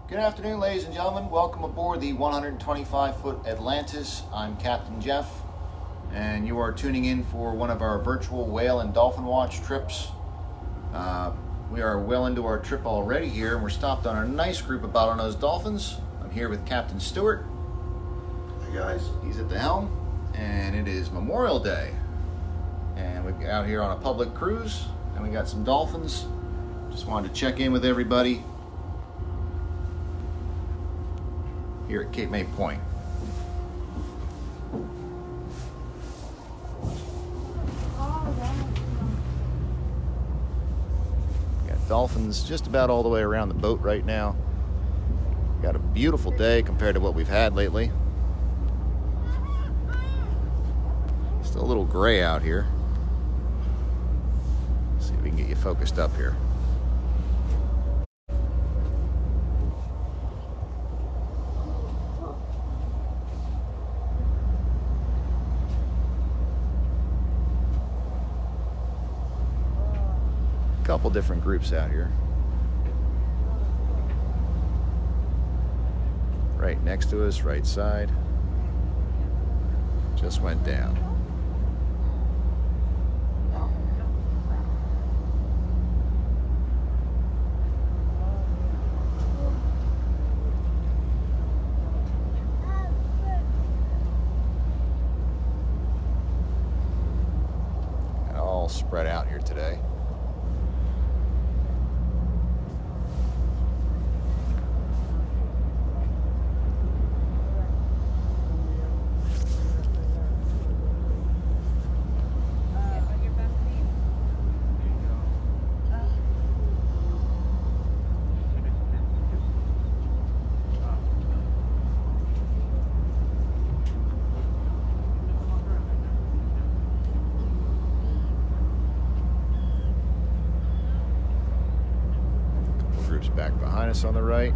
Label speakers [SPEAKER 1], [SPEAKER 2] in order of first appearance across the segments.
[SPEAKER 1] Good afternoon, ladies and gentlemen. Welcome aboard the 125-foot Atlantis. I'm Captain Jeff, and you are tuning in for one of our virtual whale and dolphin watch trips. We are well into our trip already here, and we're stopped on a nice group of bottlenose dolphins. I'm here with Captain Stewart.
[SPEAKER 2] Hey guys.
[SPEAKER 1] He's at the helm, and it is Memorial Day. And we're out here on a public cruise, and we got some dolphins. Just wanted to check in with everybody here at Cape May Point. Got dolphins just about all the way around the boat right now. Got a beautiful day compared to what we've had lately. Still a little gray out here. Let's see if we can get you focused up here. Couple different groups out here. Right next to us, right side. Just went down. And all spread out here today. Back behind us on the right.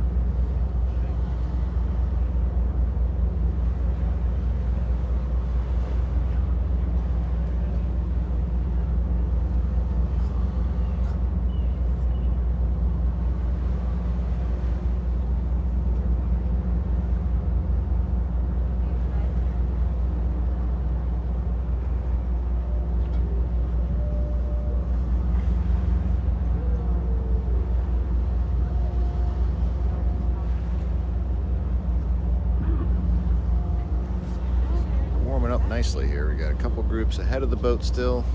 [SPEAKER 1] Up nicely here. We got a couple groups ahead of the boat still.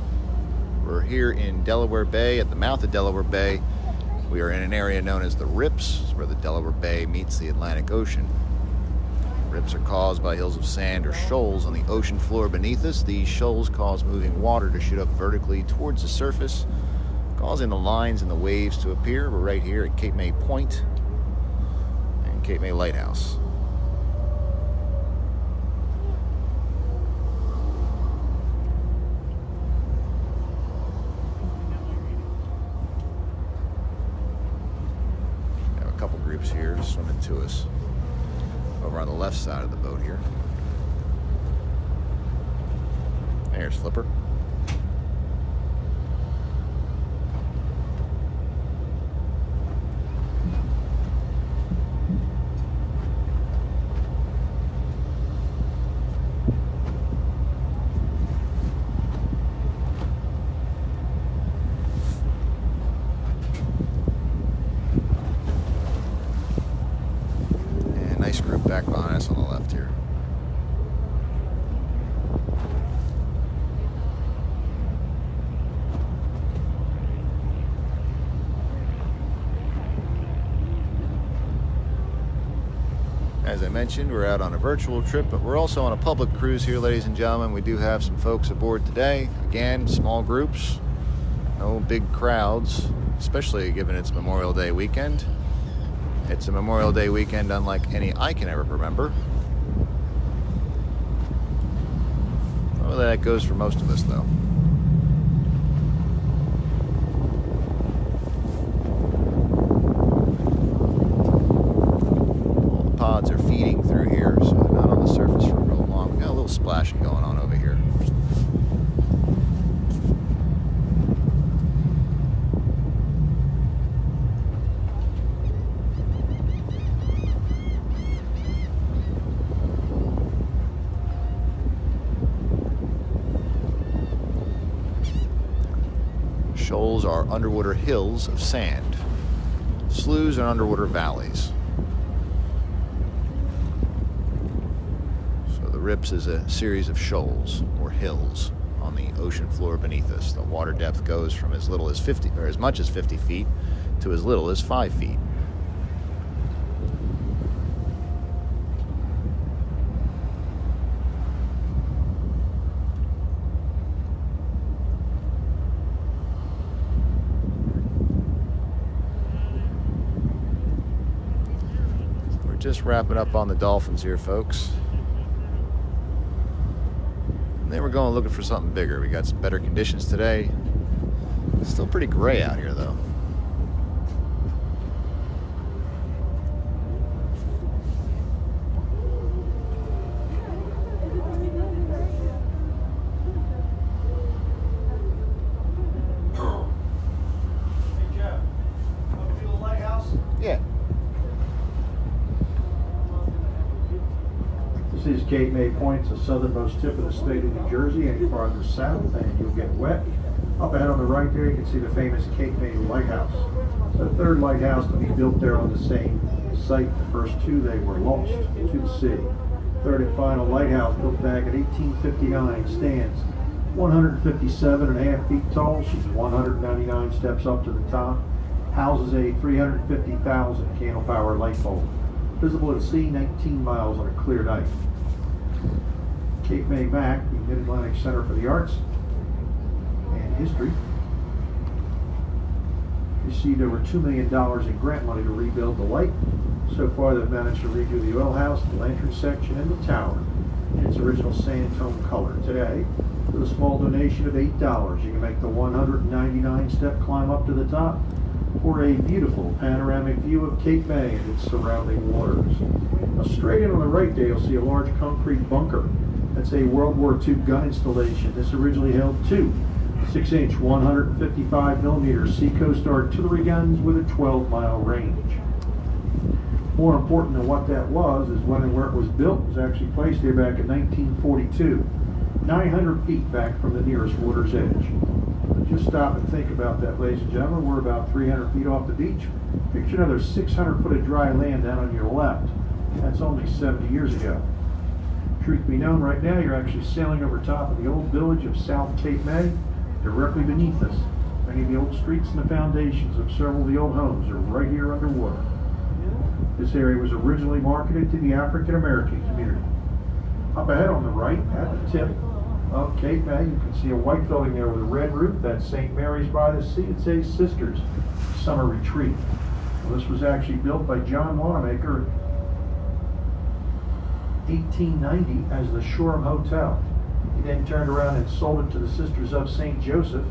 [SPEAKER 1] We're here in Delaware Bay, at the mouth of Delaware Bay. We are in an area known as the Rips, where the Delaware Bay meets the Atlantic Ocean. Rips are caused by hills of sand or shoals on the ocean floor beneath us. These shoals cause moving water to shoot up vertically towards the surface, causing the lines and the waves to appear. We're right here at Cape May Point and Cape May Lighthouse. Couple groups here swimming to us over on the left side of the boat here. There's Flipper. Nice group back behind us on the left here. As I mentioned, we're out on a virtual trip, but we're also on a public cruise here, ladies and gentlemen. We do have some folks aboard today. Again, small groups, no big crowds, especially given it's Memorial Day weekend. It's a Memorial Day weekend unlike any I can ever remember. Well, that goes for most of us, though. All the pods are feeding through here, so they're not on the surface for real long. We got a little splashing going on over here. shoals are underwater hills of sand. Sloughs and underwater valleys. So the rips is a series of shoals or hills on the ocean floor beneath us. The water depth goes from as little as 50 or as much as 50 feet to as little as 5 feet. Just wrapping up on the dolphins here, folks. And then we're going looking for something bigger. We got some better conditions today. It's still pretty gray out here, though.
[SPEAKER 2] Hey Jeff, welcome to the lighthouse.
[SPEAKER 1] Yeah.
[SPEAKER 3] This is Cape May Point, the southernmost tip of the state of New Jersey. Any farther south and you'll get wet. Up ahead on the right there you can see the famous Cape May Lighthouse. It's the third lighthouse to be built there on the same site. The first two, they were lost to the sea. Third and final lighthouse built back in 1859 stands 157.5 feet tall. She's 199 steps up to the top. Houses a 350,000 candle power light bulb. Visible at sea 19 miles on a clear night. Cape May MAC, the Mid-Atlantic Center for the Arts and History, received over $2 million in grant money to rebuild the light. So far they've managed to redo the oil house, the lantern section, and the tower in its original sand tone color. Today, with a small donation of $8, you can make the 199-step climb up to the top for a beautiful panoramic view of Cape May and its surrounding waters. Now straight in on the right there you'll see a large concrete bunker. That's a World War II gun installation. This originally held two 6-inch 155mm Seacoast artillery guns with a 12-mile range. More important than what that was is when and where it was built. It was actually placed here back in 1942, 900 feet back from the nearest water's edge. Just stop and think about that, ladies and gentlemen. We're about 300 feet off the beach. Picture another 600 foot of dry land down on your left. That's only 70 years ago. Truth be known, right now you're actually sailing over top of the old village of South Cape May. Directly beneath us, many of the old streets and the foundations of several of the old homes are right here underwater. This area was originally marketed to the African American community. Up ahead on the right, at the tip of Cape May, you can see a white building there with a red roof. That's St. Mary's by the Sea. It says Sisters Summer Retreat. Well, this was actually built by John Wanamaker in 1890 as the Shoreham Hotel. He then turned around and sold it to the Sisters of St. Joseph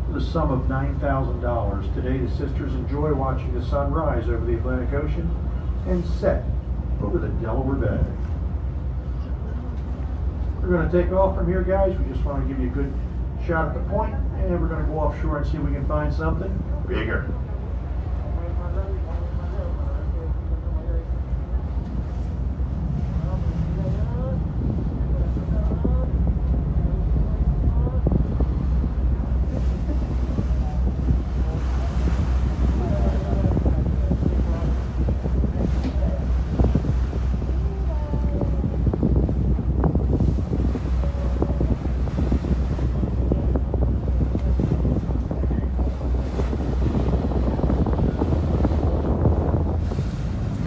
[SPEAKER 3] for the sum of $9,000. Today the sisters enjoy watching the sun rise over the Atlantic Ocean and set over the Delaware Bay. We're going to take off from here, guys. We just want to give you a good shot at the point, and we're going to go offshore and see if we can find something bigger.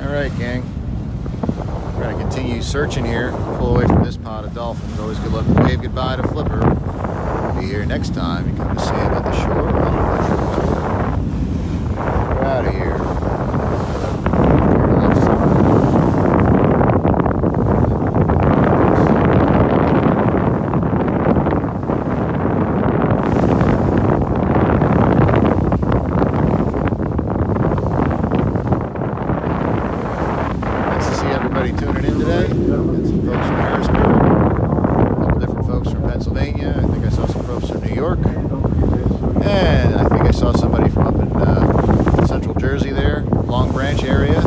[SPEAKER 1] Alright, gang. We're going to continue searching here, pull away from this pod of dolphins. Always good luck to wave goodbye to Flipper. We'll be here next time. You come to see him at the shore or on the shore tour. We're out of here. Tuning in today. Got some folks from Harrisburg, a couple different folks from Pennsylvania. I think I saw some folks from New York, and I think I saw somebody from up in Central Jersey there, Long Branch area.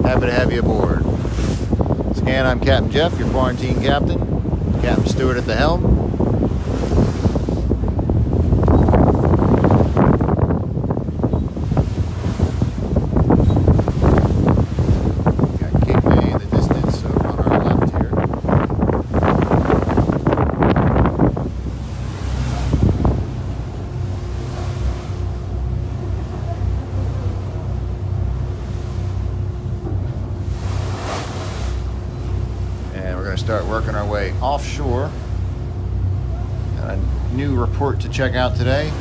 [SPEAKER 1] Happy to have you aboard. Again, I'm Captain Jeff, your quarantine captain. Captain Stewart at the helm. offshore. Got a new report to check out today.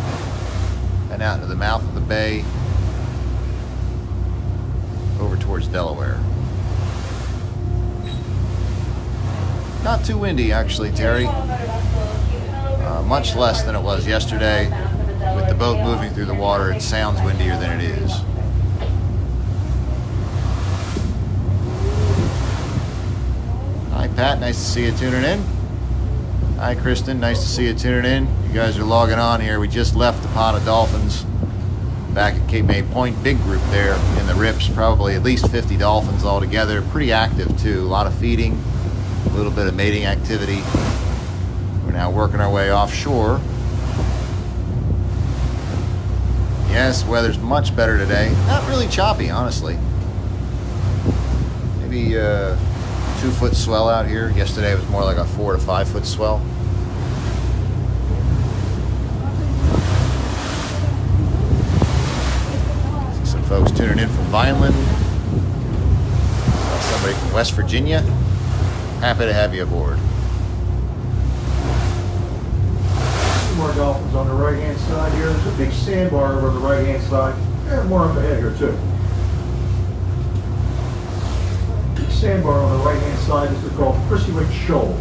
[SPEAKER 1] And out into the mouth of the bay over towards Delaware. Not too windy actually, Terry. Much less than it was yesterday. With the boat moving through the water, it sounds windier than it is. Hi Pat, nice to see you tuning in. Hi Kristen, nice to see you tuning in. You guys are logging on here. We just left the pond of dolphins back at Cape May Point. Big group there in the rips, probably at least 50 dolphins altogether. Pretty active too, a lot of feeding, a little bit of mating activity. We're now working our way offshore. Yes, weather's much better today. Not really choppy, honestly. Maybe 2-foot swell out here. Yesterday it was more like a 4 to 5 foot swell. See some folks tuning in from Vineland. Somebody from West Virginia. Happy to have you aboard.
[SPEAKER 3] More dolphins on the right-hand side here. There's a big sandbar over on the right-hand side, and more up ahead here too. Big sandbar on the right-hand side is called Chrissywick Shoal.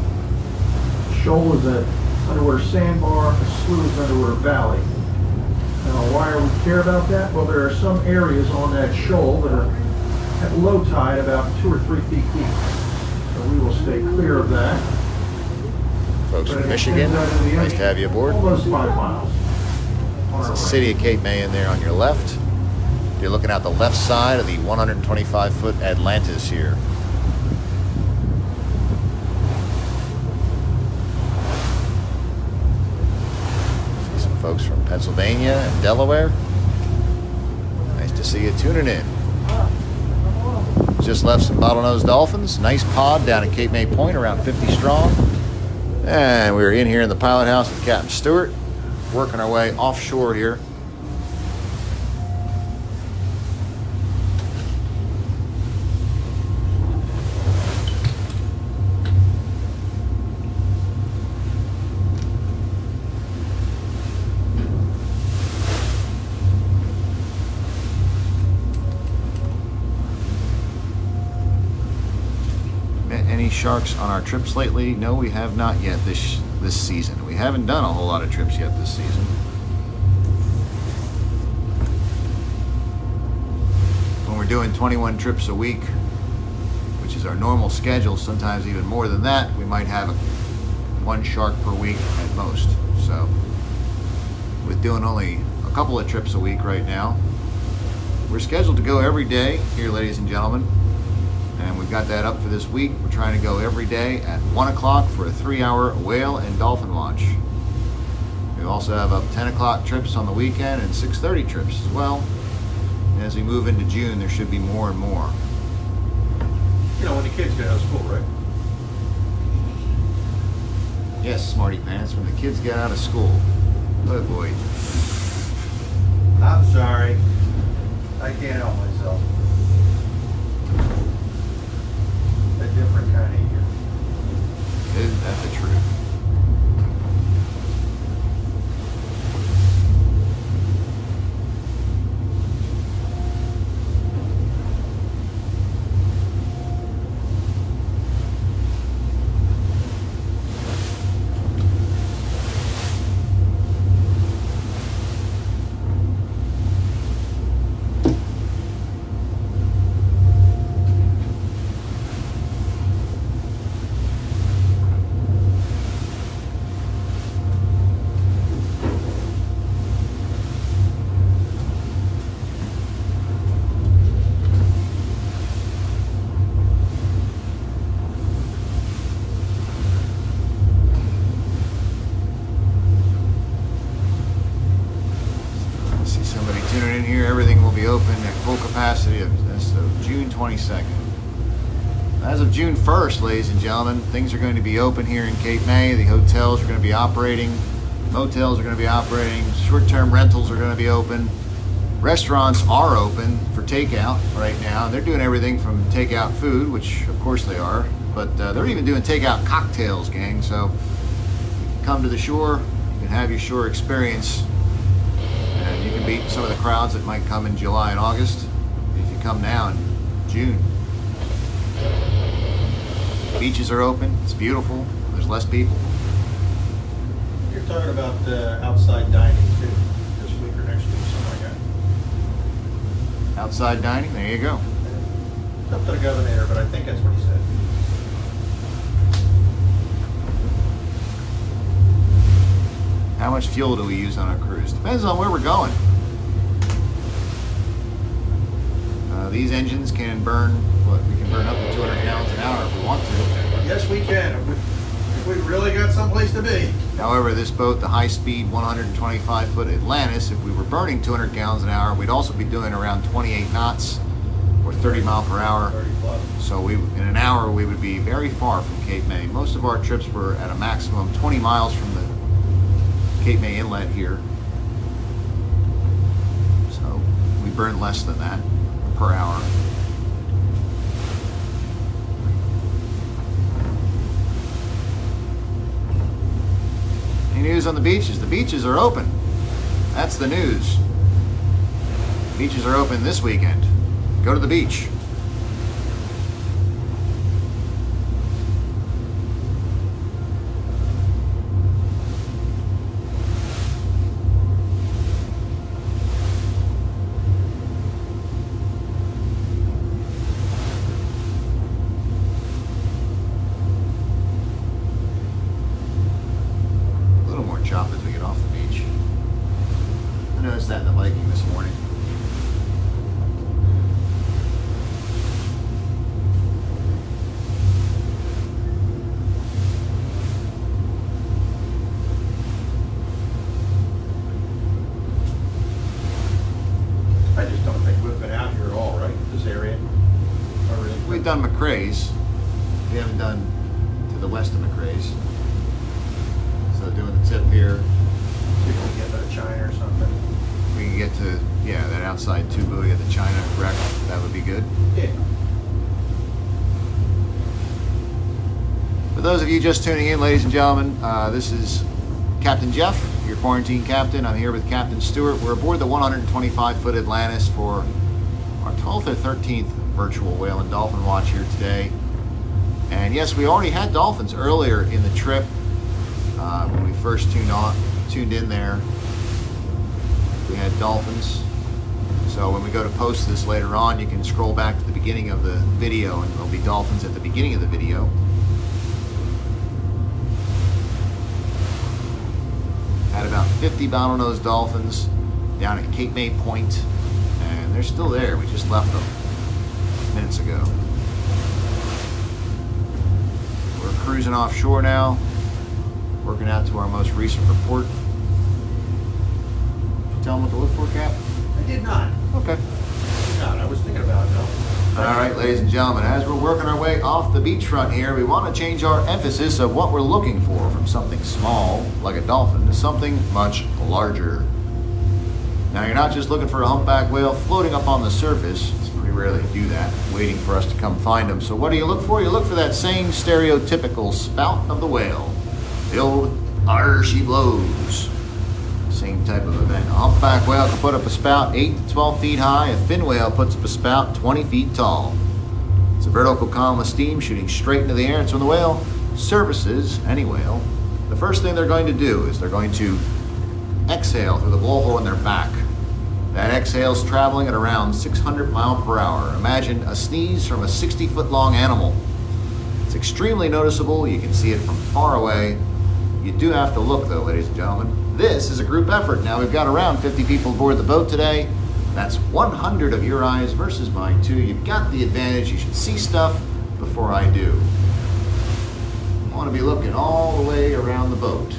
[SPEAKER 3] Shoal is an underwater sandbar, a slough is an underwater valley. Now, why do we care about that? Well, there are some areas on that shoal that are at low tide about 2 or 3 feet deep. So we will stay clear of that.
[SPEAKER 1] Folks from Michigan, nice to have you aboard.
[SPEAKER 3] Almost 5 miles.
[SPEAKER 1] It's the city of Cape May in there on your left. You're looking out the left side of the 125-foot Atlantis here. See some folks from Pennsylvania and Delaware. Nice to see you tuning in. Just left some bottlenose dolphins. Nice pod down at Cape May Point, around 50 strong. And we're in here in the pilot house with Captain Stewart, working our way offshore here. Any sharks on our trips lately? No, we have not yet this season. We haven't done a whole lot of trips yet this season. When we're doing 21 trips a week, which is our normal schedule, sometimes even more than that, we might have 1 shark per week at most. So, with doing only a couple of trips a week right now, we're scheduled to go every day here, ladies and gentlemen. And we've got that up for this week. We're trying to go every day at 1 o'clock for a 3-hour whale and dolphin launch. We also have up 10 o'clock trips on the weekend and 6:30 trips as well. And as we move into June, there should be more and more.
[SPEAKER 2] You know, when the kids get out of school, right?
[SPEAKER 1] Yes, Smarty Pants, when the kids get out of school. Oh boy.
[SPEAKER 2] I'm sorry. I can't help myself. A different kind of year.
[SPEAKER 1] Isn't that the truth? tuning in here, everything will be open at full capacity of June 22nd. As of June 1st, ladies and gentlemen, things are going to be open here in Cape May. The hotels are going to be operating, motels are going to be operating, short-term rentals are going to be open. Restaurants are open for takeout right now. They're doing everything from takeout food, which of course they are, but they're even doing takeout cocktails, gang. So you can come to the shore, you can have your shore experience, and you can beat some of the crowds that might come in July and August if you come now in June. Beaches are open, it's beautiful, there's less people.
[SPEAKER 2] You're talking about outside dining too, this week or next week, something like that.
[SPEAKER 1] Outside dining, there you go.
[SPEAKER 2] It's up to the governor, but I think that's what he said.
[SPEAKER 1] How much fuel do we use on our cruise? Depends on where we're going. These engines can burn, we can burn up to 200 gallons an hour if we want to.
[SPEAKER 2] Yes, we can. If we really got someplace to be.
[SPEAKER 1] However, this boat, the high-speed 125-foot Atlantis, if we were burning 200 gallons an hour, we'd also be doing around 28 knots or 30 mile per hour.
[SPEAKER 2] 30 plus.
[SPEAKER 1] So in an hour, we would be very far from Cape May. Most of our trips were at a maximum 20 miles from the Cape May Inlet here. So we burn less than that per hour. Any news on the beaches? The beaches are open. That's the news. Beaches are open this weekend. Go to the beach. Chop as we get off the beach. I noticed that in the Viking this morning.
[SPEAKER 2] I just don't think we've been out here at all, right? This area. Or really?
[SPEAKER 1] We've done McCrae's. We haven't done to the west of McCrae's. So doing the tip here.
[SPEAKER 2] See if we can get to China or something.
[SPEAKER 1] We can get to, yeah, that outside two buoy at the China wreck. That would be good.
[SPEAKER 2] Yeah.
[SPEAKER 1] For those of you just tuning in, ladies and gentlemen, this is Captain Jeff, your quarantine captain. I'm here with Captain Stewart. We're aboard the 125-foot Atlantis for our 12th or 13th virtual whale and dolphin watch here today. And yes, we already had dolphins earlier in the trip. When we first tuned in there, we had dolphins. So when we go to post this later on, you can scroll back to the beginning of the video and there'll be dolphins at the beginning of the video. Had about 50 bottlenose dolphins down at Cape May Point, and they're still there. We just left them minutes ago. We're cruising offshore now, working out to our most recent report. Did you tell them what to look for, Cap?
[SPEAKER 2] I did not.
[SPEAKER 1] Okay.
[SPEAKER 2] I was thinking about it, though.
[SPEAKER 1] All right, ladies and gentlemen, as we're working our way off the beachfront here, we want to change our emphasis of what we're looking for from something small, like a dolphin, to something much larger. Now, you're not just looking for a humpback whale floating up on the surface. It's pretty rare they do that, waiting for us to come find them. So what do you look for? You look for that same stereotypical spout of the whale. The old "arr, she blows." Same type of event. A humpback whale can put up a spout 8 to 12 feet high. A fin whale puts up a spout 20 feet tall. It's a vertical column of steam shooting straight into the air. And so when the whale surfaces, any whale, the first thing they're going to do is they're going to exhale through the blowhole in their back. That exhale is traveling at around 600 miles per hour. Imagine a sneeze from a 60-foot long animal. It's extremely noticeable. You can see it from far away. You do have to look, though, ladies and gentlemen. This is a group effort. Now, we've got around 50 people aboard the boat today. That's 100 of your eyes versus mine, too. You've got the advantage. You should see stuff before I do. I want to be looking all the way around the boat.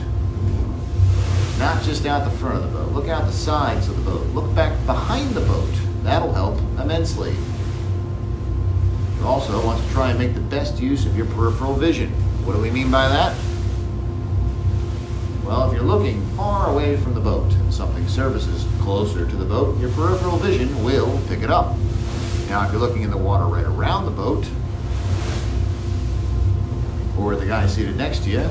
[SPEAKER 1] Not just out the front of the boat. Look out the sides of the boat. Look back behind the boat. That'll help immensely. You also want to try and make the best use of your peripheral vision. What do we mean by that? Well, if you're looking far away from the boat and something surfaces closer to the boat, your peripheral vision will pick it up. Now, if you're looking in the water right around the boat, or the guy seated next to you,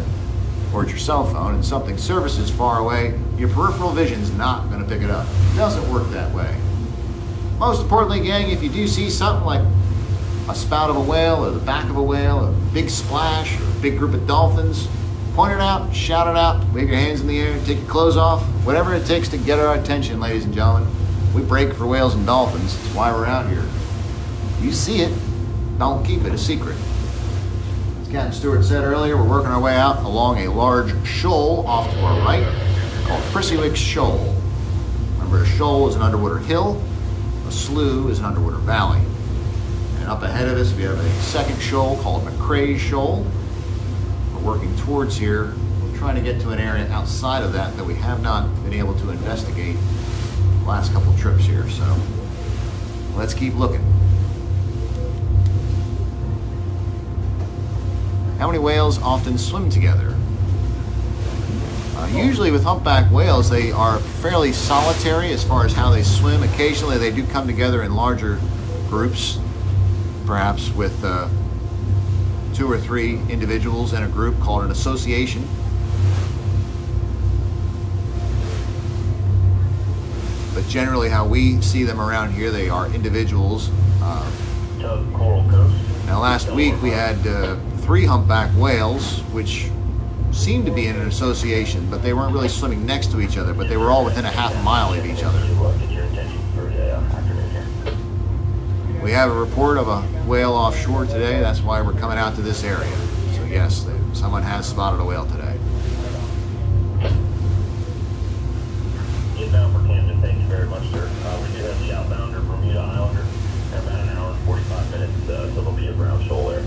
[SPEAKER 1] or at your cell phone, and something surfaces far away, your peripheral vision's not going to pick it up. It doesn't work that way. Most importantly, gang, if you do see something like a spout of a whale or the back of a whale, a big splash, or a big group of dolphins, point it out, shout it out, wave your hands in the air, take your clothes off, whatever it takes to get our attention, ladies and gentlemen. We break for whales and dolphins. That's why we're out here. You see it, don't keep it a secret. As Captain Stewart said earlier, we're working our way out along a large shoal off to our right called Prissywicks Shoal. Remember, a shoal is an underwater hill, a slough is an underwater valley. And up ahead of us, we have a second shoal called McCrae's Shoal. We're working towards here. We're trying to get to an area outside of that we have not been able to investigate the last couple trips here. So let's keep looking. How many whales often swim together? Usually with humpback whales, they are fairly solitary as far as how they swim. Occasionally they do come together in larger groups, perhaps with 2 or 3 individuals in a group called an association. But generally how we see them around here, they are individuals. Now last week we had 3 humpback whales, which seemed to be in an association, but they weren't really swimming next to each other, but they were all within a half mile of each other. We have a report of a whale offshore today. That's why we're coming out to this area. So yes, someone has spotted a whale today.
[SPEAKER 4] Inbound for Camden, thank you very much, sir. We do have the outbounder Bermuda Islander in about an hour and 45 minutes, so there'll be a brown shoal there.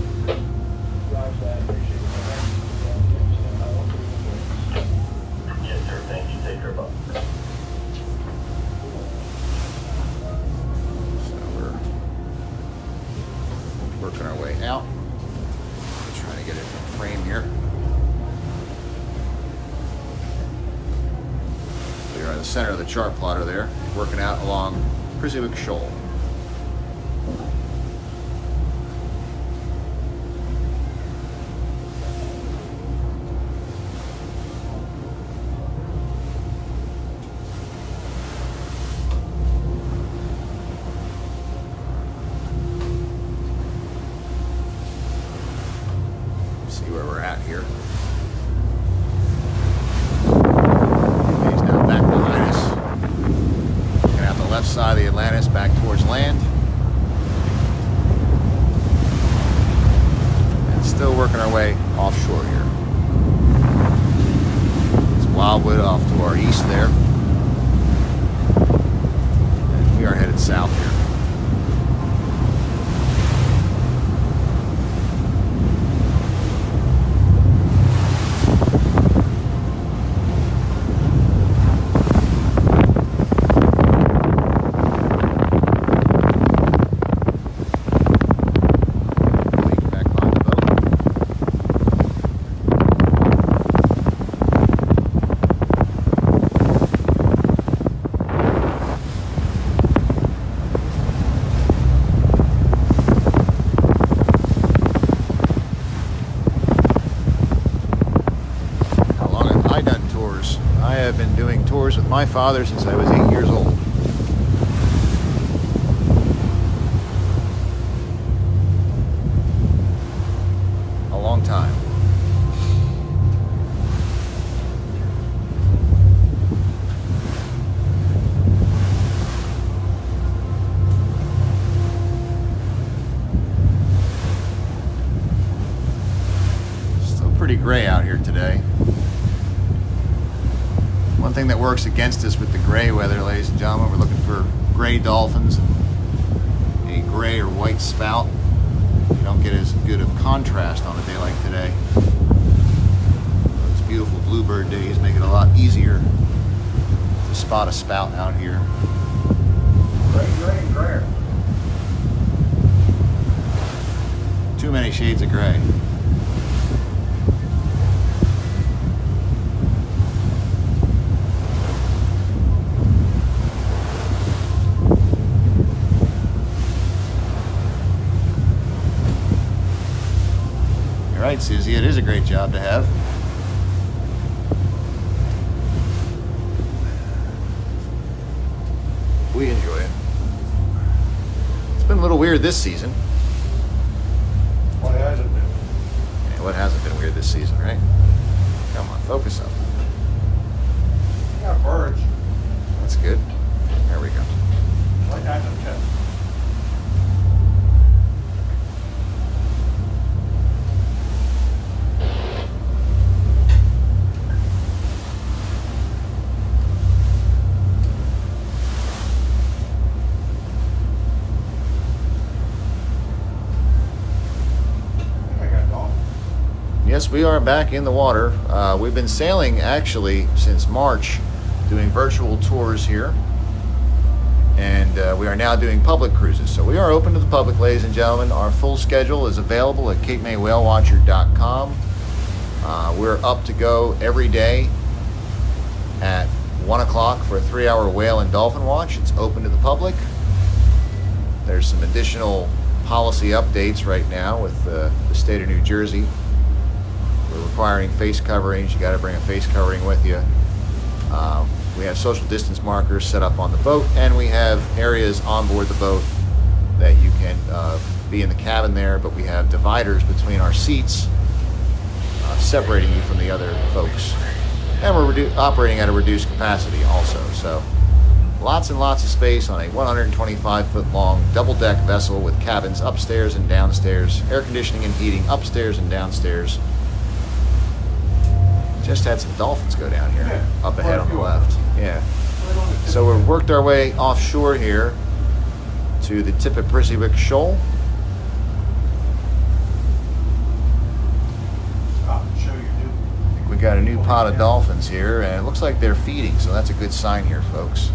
[SPEAKER 4] Yes, sir, thank you. Take care, Bob.
[SPEAKER 1] Working our way out. Just trying to get it in frame here. We are in the center of the chart plotter there, working out along Prissywicks Shoal. Where we're at here. He's now back behind us. Looking out the left side of the Atlantis back towards land. And still working our way offshore here. It's Wildwood off to our east there. And we are headed south here. I have been doing tours with my father since I was 8 years old. A long time. Still pretty gray out here today. One thing that works against us with the gray weather, ladies and gentlemen, we're looking for gray dolphins and a gray or white spout. You don't get as good of contrast on a day like today. Those beautiful bluebird days make it a lot easier to spot a spout out here.
[SPEAKER 3] Gray and grayer.
[SPEAKER 1] Too many shades of gray. right, Susie. It is a great job to have. We enjoy it. It's been a little weird this season.
[SPEAKER 2] What has it been?
[SPEAKER 1] Yeah, what hasn't been weird this season, right? Come on, focus up.
[SPEAKER 2] We got birds.
[SPEAKER 1] That's good. There we go.
[SPEAKER 2] What hasn't been?
[SPEAKER 1] Yes, we are back in the water. We've been sailing actually since March, doing virtual tours here. And we are now doing public cruises. So we are open to the public, ladies and gentlemen. Our full schedule is available at CapeMayWhaleWatcher.com. We're up to go every day at 1 o'clock for a 3-hour whale and dolphin watch. It's open to the public. There's some additional policy updates right now with the state of New Jersey. We're requiring face coverings. You got to bring a face covering with you. We have social distance markers set up on the boat, and we have areas on board the boat that you can be in the cabin there, but we have dividers between our seats separating you from the other folks. And we're operating at a reduced capacity also. So lots and lots of space on a 125-foot long double-deck vessel with cabins upstairs and downstairs, air conditioning and heating upstairs and downstairs. Just had some dolphins go down here, up ahead on the left. Yeah. So we've worked our way offshore here to the tip of Prissy Shoal. We got a new pod of dolphins here, and it looks like they're feeding, so that's a good sign here, folks.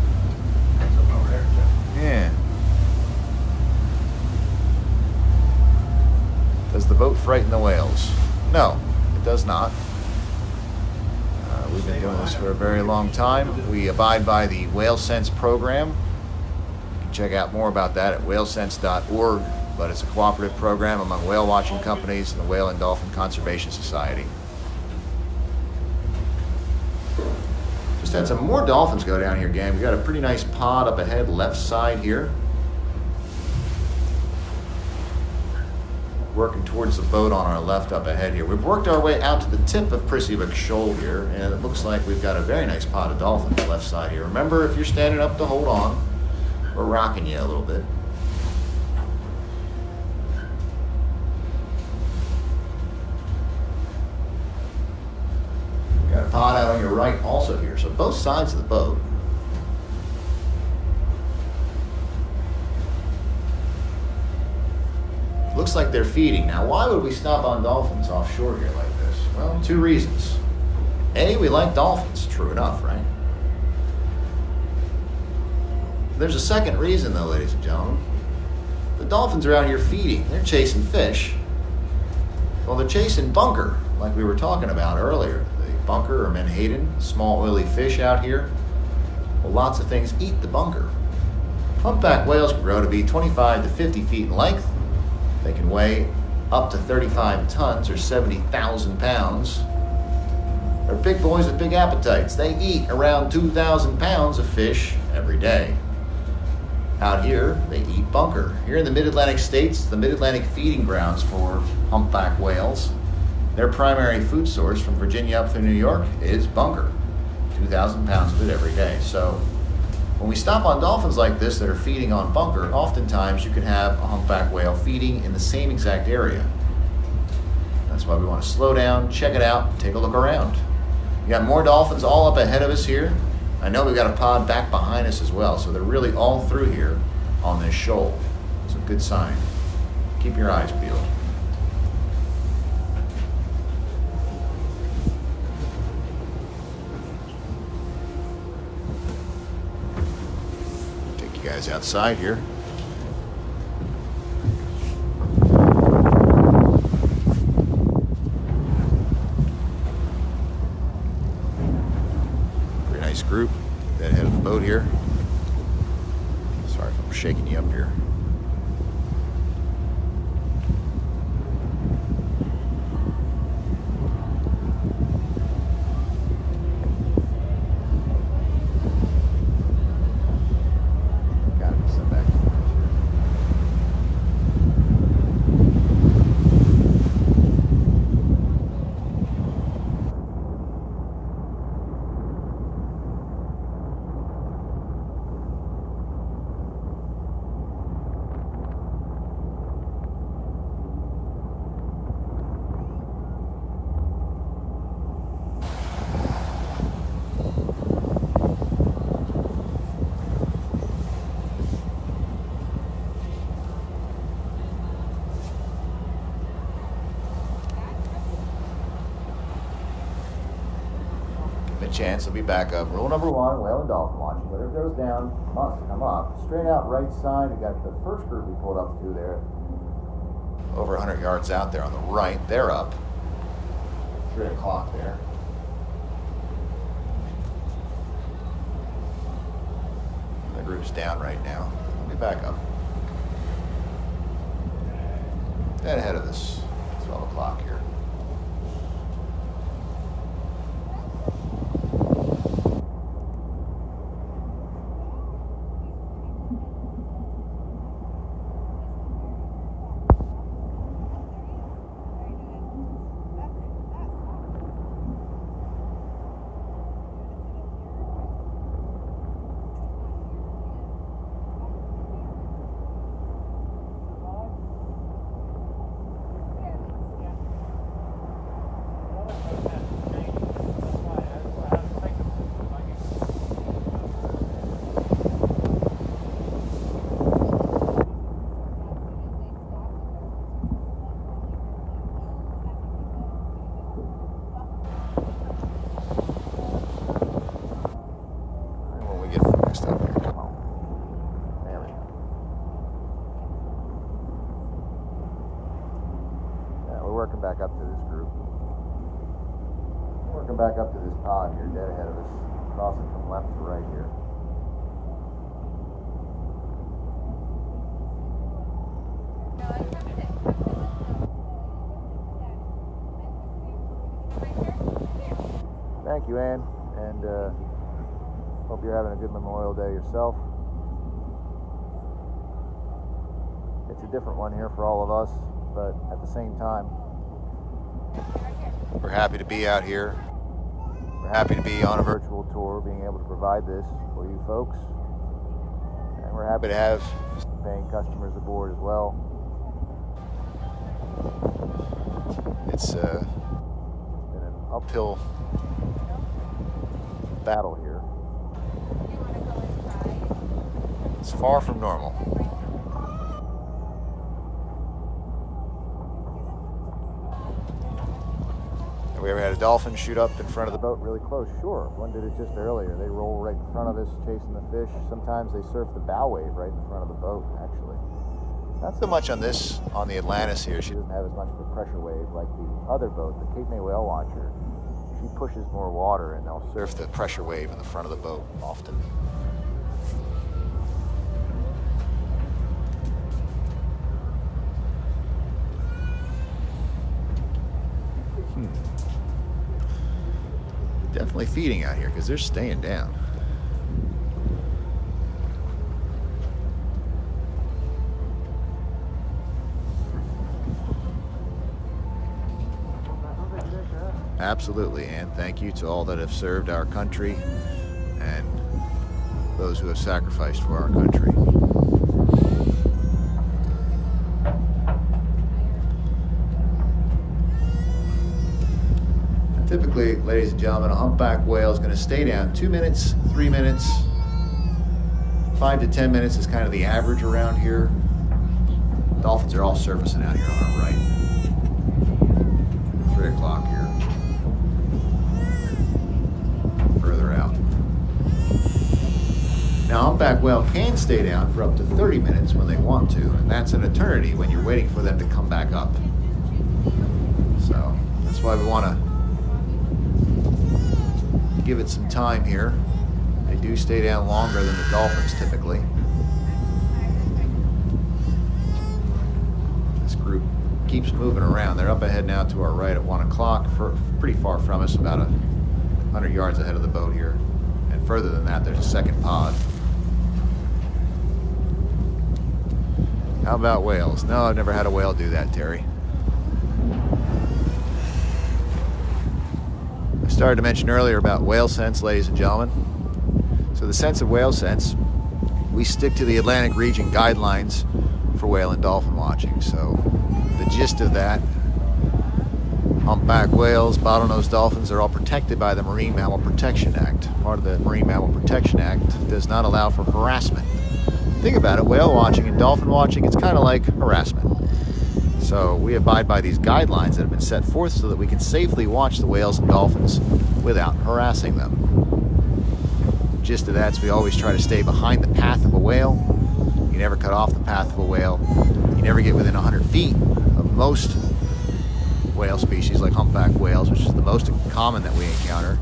[SPEAKER 1] Yeah. Does the boat frighten the whales? No, it does not. We've been doing this for a very long time. We abide by the Whale Sense program. You can check out more about that at whalesense.org, but it's a cooperative program among whale watching companies and the Whale and Dolphin Conservation Society. Just had some more dolphins go down here, gang. We got a pretty nice pod up ahead, left side here. Working towards the boat on our left up ahead here. We've worked our way out to the tip of Prissy Shoal here, and it looks like we've got a very nice pod of dolphins left side here. Remember, if you're standing up to hold on, we're rocking you a little bit. We've got a pod out on your right also here, so both sides of the boat. Looks like they're feeding. Now, why would we stop on dolphins offshore here like this? Well, 2 reasons. A, we like dolphins. True enough, right? There's a second reason, though, ladies and gentlemen. The dolphins are out here feeding. They're chasing fish. Well, they're chasing bunker, like we were talking about earlier. The bunker or menhaden, small oily fish out here. Well, lots of things eat the bunker. Humpback whales can grow to be 25 to 50 feet in length. They can weigh up to 35 tons or 70,000 pounds. They're big boys with big appetites. They eat around 2,000 pounds of fish every day. Out here, they eat bunker. Here in the Mid-Atlantic states, the Mid-Atlantic feeding grounds for humpback whales, their primary food source from Virginia up through New York is bunker. 2,000 pounds of it every day. So when we stop on dolphins like this that are feeding on bunker, oftentimes you can have a humpback whale feeding in the same exact area. That's why we want to slow down, check it out, take a look around. We got more dolphins all up ahead of us here. I know we've got a pod back behind us as well, so they're really all through here on this shoal. It's a good sign. Keep your eyes peeled. Guys outside here. Pretty nice group. That head of the boat here. Sorry if I'm shaking you up here. chance, it'll be back up. Rule number one, whale and dolphin watching. Whatever goes down must come up. Straight out right side, we got the first group we pulled up to there. Over 100 yards out there on the right. They're up. 3 o'clock there. The group's down right now. We'll be back up. Dead ahead of us. 12 o'clock here. Working back up to this group. Working back up to this pod here, dead ahead of us, crossing from left to right here. Thank you, Ann, and hope you're having a good Memorial Day yourself. It's a different one here for all of us, but at the same time, we're happy to be out here. We're happy to be on a virtual tour, being able to provide this for you folks. And we're happy to have paying customers aboard as well. It's been an uphill battle here. It's far from normal. Have we ever had a dolphin shoot up in front of the boat really close? Sure. One did it just earlier. They roll right in front of us chasing the fish. Sometimes they surf the bow wave right in front of the boat, actually. Not so much on the Atlantis here. She doesn't have as much of a pressure wave like the other boat, the Cape May Whale Watcher. She pushes more water and they'll surf the pressure wave in the front of the boat often. Definitely feeding out here because they're staying down. Absolutely, and thank you to all that have served our country and those who have sacrificed for our country. Typically, ladies and gentlemen, a humpback whale is going to stay down 2 minutes, 3 minutes, 5 to 10 minutes is kind of the average around here. Dolphins are all surfacing out here on our right. 3 o'clock here. Further out. Now, humpback whale can stay down for up to 30 minutes when they want to, and that's an eternity when you're waiting for them to come back up. So, that's why we want to give it some time here. They do stay down longer than the dolphins typically. This group keeps moving around. They're up ahead now to our right at 1 o'clock, pretty far from us, about 100 yards ahead of the boat here. And further than that, there's a second pod. How about whales? No, I've never had a whale do that, Terry. I started to mention earlier about whale sense, ladies and gentlemen. So the sense of whale sense, we stick to the Atlantic region guidelines for whale and dolphin watching. So the gist of that, humpback whales, bottlenose dolphins are all protected by the Marine Mammal Protection Act. Part of the Marine Mammal Protection Act does not allow for harassment. Think about it, whale watching and dolphin watching, it's kind of like harassment. So we abide by these guidelines that have been set forth so that we can safely watch the whales and dolphins without harassing them. Gist of that is we always try to stay behind the path of a whale. You never cut off the path of a whale. You never get within 100 feet of most whale species like humpback whales, which is the most common that we encounter.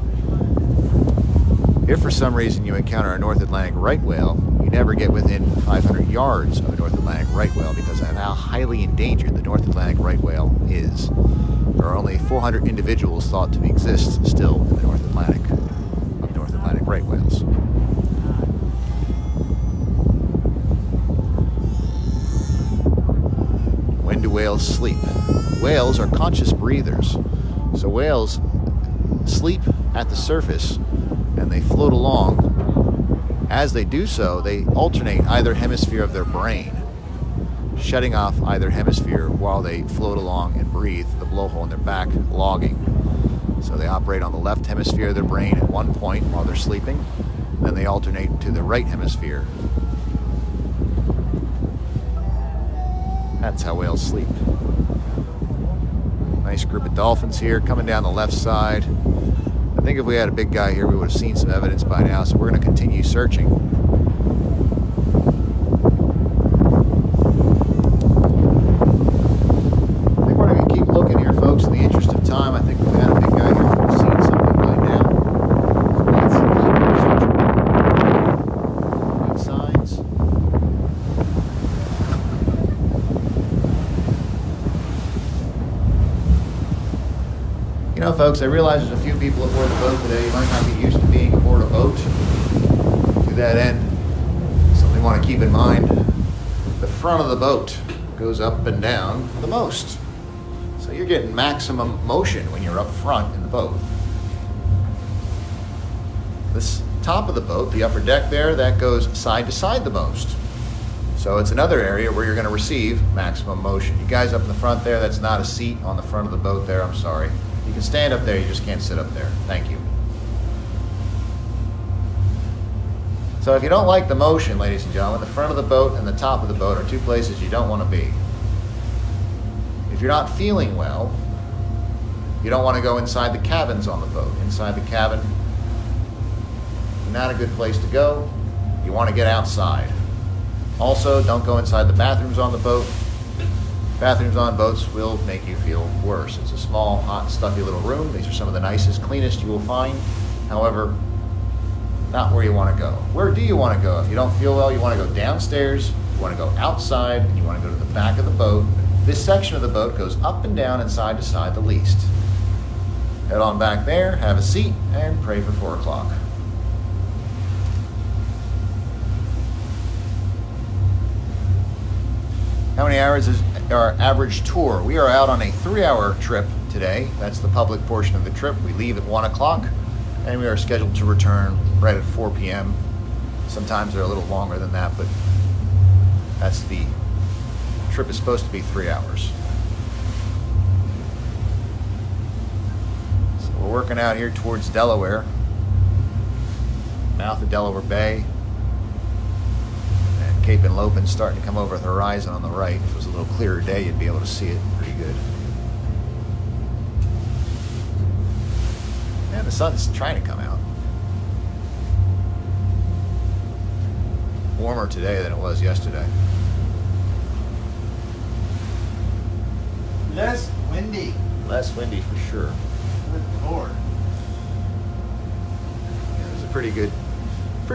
[SPEAKER 1] If for some reason you encounter a North Atlantic right whale, you never get within 500 yards of a North Atlantic right whale because of how highly endangered the North Atlantic right whale is. There are only 400 individuals thought to exist still in the North Atlantic of North Atlantic right whales. When do whales sleep? Whales are conscious breathers. So whales sleep at the surface and they float along. As they do so, they alternate either hemisphere of their brain, shutting off either hemisphere while they float along and breathe the blowhole in their back, logging. So they operate on the left hemisphere of their brain at one point while they're sleeping, then they alternate to the right hemisphere. That's how whales sleep. Nice group of dolphins here coming down the left side. I think if we had a big guy here, we would have seen some evidence by now, so we're going to continue searching. I think we're going to keep looking here, folks, in the interest of time. I think if we had a big guy here, we would have seen something by now. So let's keep searching. Good signs. You know, folks, I realize there's a few people aboard the boat today. You might not be used to being aboard a boat. To that end, something you want to keep in mind, the front of the boat goes up and down the most. So you're getting maximum motion when you're up front in the boat. This top of the boat, the upper deck there, that goes side to side the most. So it's another area where you're going to receive maximum motion. You guys up in the front there, that's not a seat on the front of the boat there, I'm sorry. You can stand up there, you just can't sit up there. Thank you. So if you don't like the motion, ladies and gentlemen, the front of the boat and the top of the boat are two places you don't want to be. If you're not feeling well, you don't want to go inside the cabins on the boat. Inside the cabin, not a good place to go. You want to get outside. Also, don't go inside the bathrooms on the boat. Bathrooms on boats will make you feel worse. It's a small, hot, stuffy little room. These are some of the nicest, cleanest you will find. However, not where you want to go. Where do you want to go? If you don't feel well, you want to go downstairs, you want to go outside, and you want to go to the back of the boat. This section of the boat goes up and down and side to side the least. Head on back there, have a seat, and pray for 4 o'clock. How many hours is our average tour? We are out on a 3-hour trip today. That's the public portion of the trip. We leave at 1 o'clock and we are scheduled to return right at 4 p.m. Sometimes they're a little longer than that, but that's the trip is supposed to be 3 hours. So we're working out here towards Delaware, mouth of Delaware Bay. Cape May starting to come over the horizon on the right. If it was a little clearer day, you'd be able to see it pretty good. And the sun's trying to come out. Warmer today than it was yesterday.
[SPEAKER 2] Less windy.
[SPEAKER 1] Less windy for sure.
[SPEAKER 2] Good Lord.
[SPEAKER 1] Yeah, it was a pretty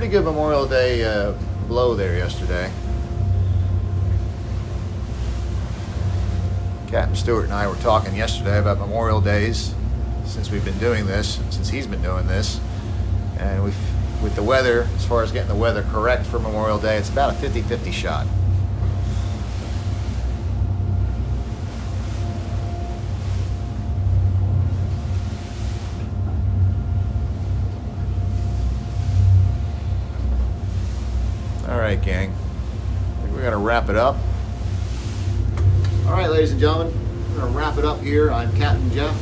[SPEAKER 1] good Memorial Day blow there yesterday. Captain Stewart and I were talking yesterday about Memorial Days since we've been doing this, since he's been doing this, and with the weather, as far as getting the weather correct for Memorial Day, it's about a 50-50 shot. All right, gang. I think we're going to wrap it up. All right, ladies and gentlemen, we're going to wrap it up here. I'm Captain Jeff,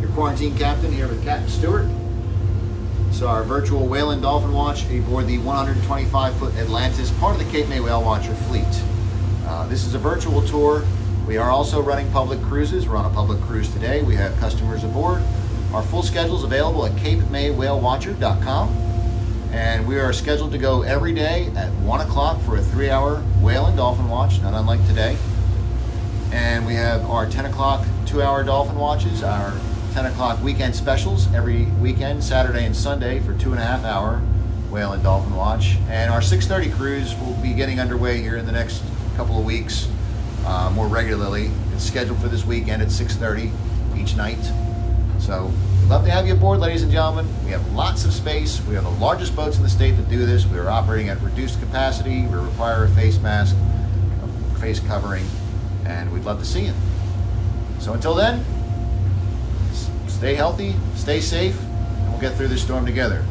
[SPEAKER 1] your quarantine captain, here with Captain Stewart. So our virtual whale and dolphin watch aboard the 125-foot Atlantis, part of the Cape May Whale Watcher fleet. This is a virtual tour. We are also running public cruises. We're on a public cruise today. We have customers aboard. Our full schedule is available at CapeMayWhaleWatcher.com. And we are scheduled to go every day at 1 o'clock for a 3-hour whale and dolphin watch, not unlike today. And we have our 10 o'clock 2-hour dolphin watches, our 10 o'clock weekend specials every weekend, Saturday and Sunday, for 2.5-hour whale and dolphin watch. And our 6:30 cruise will be getting underway here in the next couple of weeks more regularly. It's scheduled for this weekend at 6:30 each night. So we'd love to have you aboard, ladies and gentlemen. We have lots of space. We are the largest boats in the state that do this. We are operating at reduced capacity. We require a face mask, a face covering, and we'd love to see you. So until then, stay healthy, stay safe, and we'll get through this storm together.